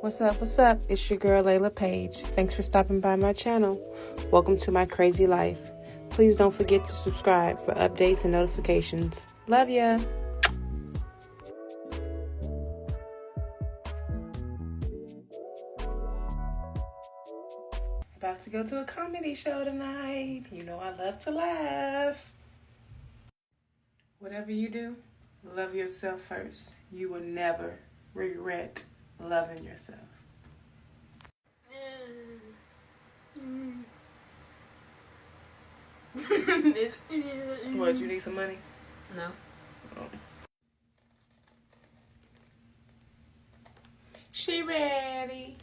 What's up? What's up? It's your girl Layla Page. Thanks for stopping by my channel. Welcome to my crazy life. Please don't forget to subscribe for updates and notifications. Love ya. About to go to a comedy show tonight. You know I love to laugh. Whatever you do, love yourself first. You will never regret loving yourself. What, you need some money? No. Oh. She ready.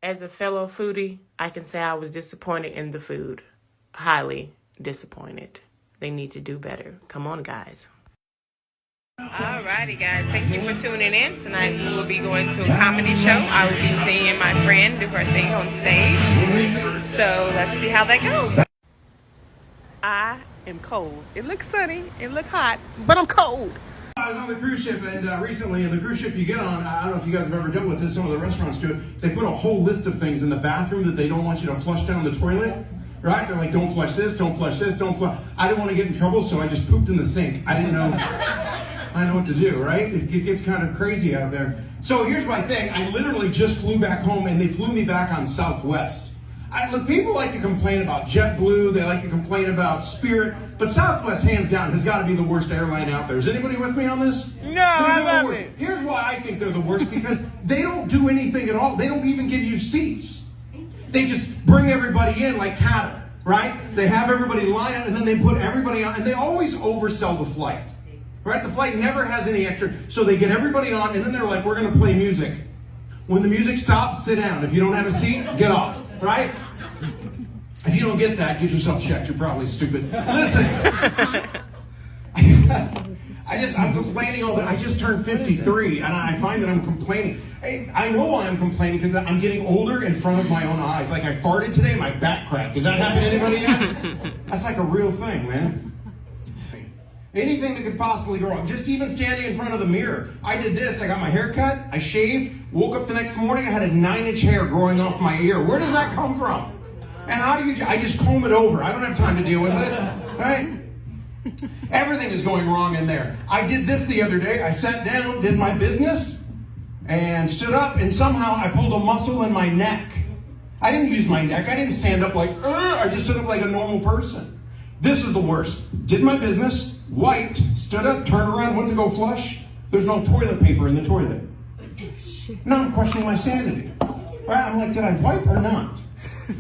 As a fellow foodie, I can say I was disappointed in the food. Highly disappointed. They need to do better. Come on, guys. Alrighty, guys. Thank you for tuning in. Tonight we will be going to a comedy show. I will be seeing my friend do her thing on stage. So let's see how that goes. I am cold. It looks sunny. It looks hot, but I'm cold. I was on the cruise ship, and recently, in the cruise ship you get on, I don't know if you guys have ever dealt with this, some of the restaurants do it, they put a whole list of things in the bathroom that they don't want you to flush down the toilet, right? They're like, don't flush this, don't flush this, don't flush. I didn't want to get in trouble, so I just pooped in the sink. I didn't know, I know what to do, right? It gets kind of crazy out there. So here's my thing, I literally just flew back home, and they flew me back on Southwest. Look, people like to complain about JetBlue, they like to complain about Spirit, but Southwest, hands down, has got to be the worst airline out there. Is anybody with me on this? No, I love it. Here's why I think they're the worst, because they don't do anything at all. They don't even give you seats. They just bring everybody in like cattle, right? They have everybody line up, and then they put everybody on, and they always oversell the flight, right? The flight never has any extra, so they get everybody on, and then they're like, we're going to play music. When the music stops, sit down. If you don't have a seat, get off, right? If you don't get that, get yourself checked. You're probably stupid. Listen. I'm complaining all the I just turned 53, and I find that I'm complaining. I know why I'm complaining, because I'm getting older in front of my own eyes. Like I farted today, my back cracked. Does that happen to anybody yet? That's like a real thing, man. Anything that could possibly go wrong. Just even standing in front of the mirror. I did this. I got my hair cut. I shaved. Woke up the next morning. I had a 9-inch hair growing off my ear. Where does that come from? And how do you? I just comb it over. I don't have time to deal with it. Right? Everything is going wrong in there. I did this the other day. I sat down, did my business, and stood up, and somehow I pulled a muscle in my neck. I didn't use my neck. I didn't stand up like, I just stood up like a normal person. This is the worst. Did my business, wiped, stood up, turned around, went to go flush. There's no toilet paper in the toilet. Now I'm questioning my sanity. Right? I'm like, did I wipe or not?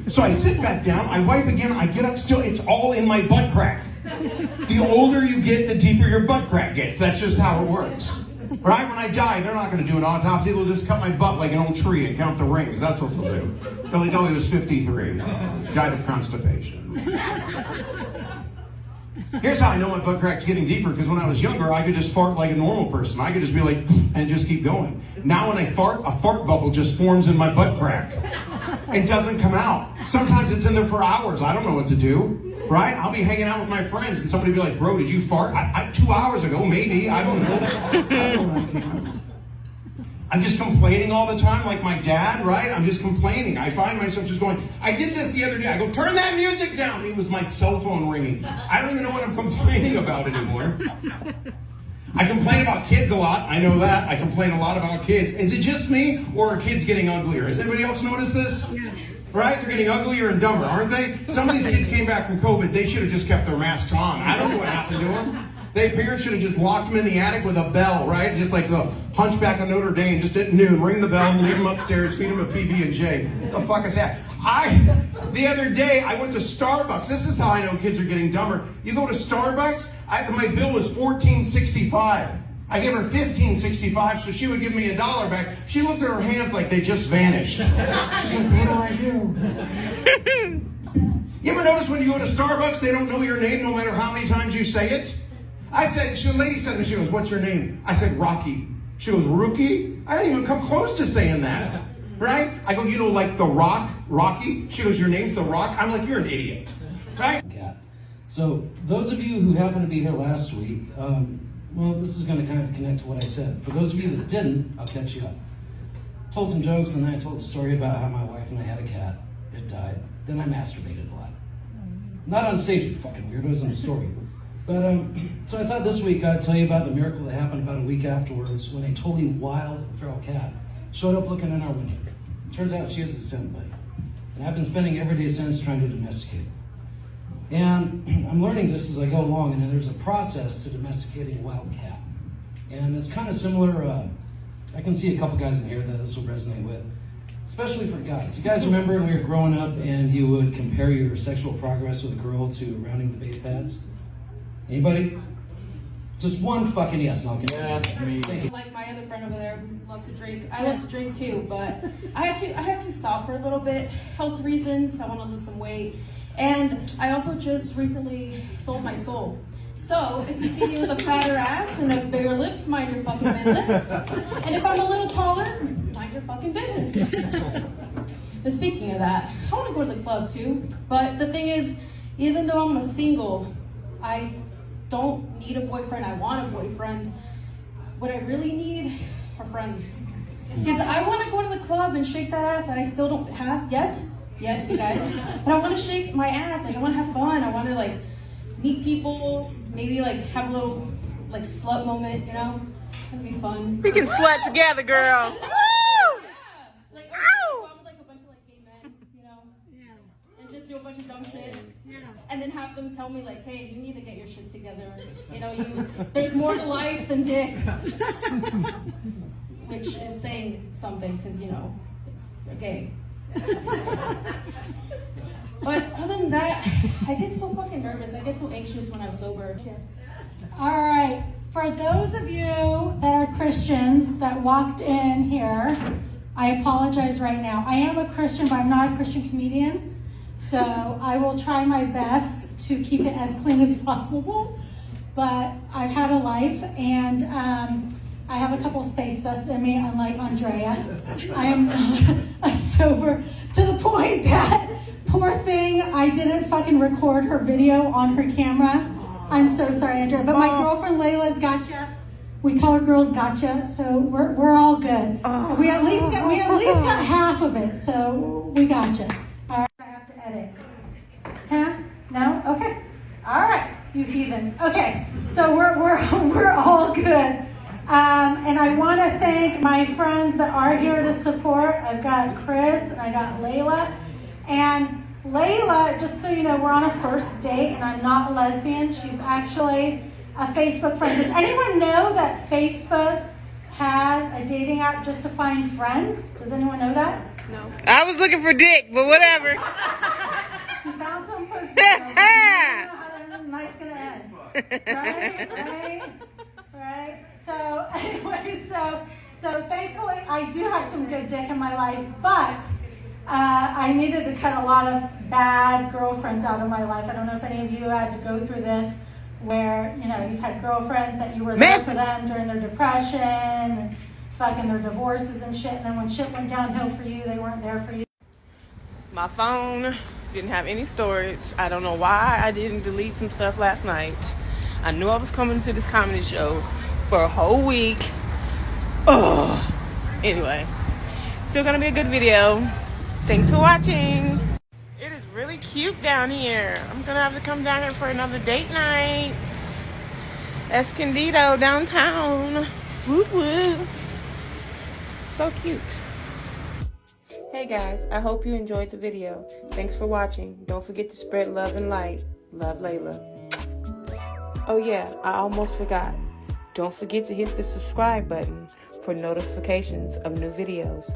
So I sit back down, I wipe again, I get up, still, it's all in my butt crack. The older you get, the deeper your butt crack gets. That's just how it works. Right? When I die, they're not going to do an autopsy. They'll just cut my butt like an old tree and count the rings. That's what they'll do. They'll like, oh, he was 53. Died of constipation. Here's how I know my butt crack's getting deeper, because when I was younger, I could just fart like a normal person. I could just be like, and just keep going. Now when I fart, a fart bubble just forms in my butt crack. It doesn't come out. Sometimes it's in there for hours. I don't know what to do, right? I'll be hanging out with my friends, and somebody will be like, bro, did you fart? 2 hours ago, maybe. I don't know. I'm just complaining all the time like my dad, right? I'm just complaining. I find myself just going, I did this the other day. I go, turn that music down. It was my cell phone ringing. I don't even know what I'm complaining about anymore. I complain about kids a lot. I know that. I complain a lot about kids. Is it just me, or are kids getting uglier? Has anybody else noticed this? Yes. Right? They're getting uglier and dumber, aren't they? Some of these kids came back from COVID. They should have just kept their masks on. I don't know what happened to them. Their parents should have just locked them in the attic with a bell, right? Just like the Hunchback of Notre Dame, just at noon, ring the bell, leave them upstairs, feed them a PB&J. What the fuck is that? The other day, I went to Starbucks. This is how I know kids are getting dumber. You go to Starbucks, my bill was $14.65. I gave her $15.65, so she would give me $1 back. She looked at her hands like they just vanished. She's like, what do I do? You ever notice when you go to Starbucks, they don't know your name no matter how many times you say it? The lady said to me, she goes, what's your name? I said, Rocky. She goes, Rookie? I didn't even come close to saying that. right? I go, you know, like The Rock, Rocky? She goes, your name's The Rock? I'm like, you're an idiot, right? Cat. So those of you who happened to be here last week, well, this is going to kind of connect to what I said. For those of you that didn't, I'll catch you up. Told some jokes, and then I told a story about how my wife and I had a cat. It died. Then I masturbated a lot. Not on stage, you fucking weirdos, in the story. But, so I thought this week I'd tell you about the miracle that happened about a week afterwards when a totally wild feral cat showed up looking in our window. Turns out she is a scent buddy. And I've been spending every day since trying to domesticate her. And I'm learning this as I go along, and there's a process to domesticating a wild cat. And it's kind of similar, I can see a couple guys in here that this will resonate with, especially for guys. You guys remember when we were growing up and you would compare your sexual progress with a girl to rounding the base pads? Anybody? Just one fucking yes, and I'll get Yes, me. Like my other friend over there who loves to drink. I love to drink too, but I have to stop for a little bit. Health reasons, I want to lose some weight. And I also just recently sold my soul. So if you see me with a fatter ass and a bigger lips, mind your fucking business. And if I'm a little taller, mind your fucking business. But speaking of that, I want to go to the club too. But the thing is, even though I'm a single, I don't need a boyfriend. I want a boyfriend. What I really need are friends. Because I want to go to the club and shake that ass that I still don't have yet, you guys. But I want to shake my ass. Like, I want to have fun. I want to like meet people. Maybe like have a little like slut moment. You know, that'd be fun. We can slut together, girl. Yeah. Like, or go out with like a bunch of like gay men. You know. Yeah. And just do a bunch of dumb shit. Yeah. And then have them tell me like, hey, you need to get your shit together. You know, there's more to life than dick. Which is saying something, because, you know, they're gay. But other than that, I get so fucking nervous. I get so anxious when I'm sober. All right, for those of you that are Christians that walked in here, I apologize right now. I am a Christian, but I'm not a Christian comedian. So I will try my best to keep it as clean as possible. But I've had a life, and I have a couple space dusts in me, unlike Andrea. I am not a sober, to the point that, poor thing, I didn't fucking record her video on her camera. I'm so sorry, Andrea. But my girlfriend Layla's gotcha. We call her Girls Gotcha, so we're all good. We at least got half of it, so we gotcha. All right, I have to edit. Huh? No? Okay. All right, you heathens. Okay, so we're all good. And I want to thank my friends that are here to support. I've got Chris and I got Layla. And Layla, just so you know, we're on a first date, and I'm not a lesbian. She's actually a Facebook friend. Does anyone know that Facebook has a dating app just to find friends? Does anyone know that? No. I was looking for dick, but whatever. You found some pussy. You know how the night's gonna end. Right? So anyway, so thankfully I do have some good dick in my life, but I needed to cut a lot of bad girlfriends out of my life. I don't know if any of you had to go through this, where, you know, you've had girlfriends that you were there for them during their depression and fucking their divorces and shit, and then when shit went downhill for you, they weren't there for you. My phone didn't have any storage. I don't know why I didn't delete some stuff last night. I knew I was coming to this comedy show for a whole week. Anyway, still gonna be a good video. Thanks for watching. It is really cute down here. I'm gonna have to come down here for another date night. Escondido downtown. Woo woo. So cute. Hey guys, I hope you enjoyed the video. Thanks for watching. Don't forget to spread love and light. Love, Layla. Oh yeah, I almost forgot. Don't forget to hit the subscribe button for notifications of new videos.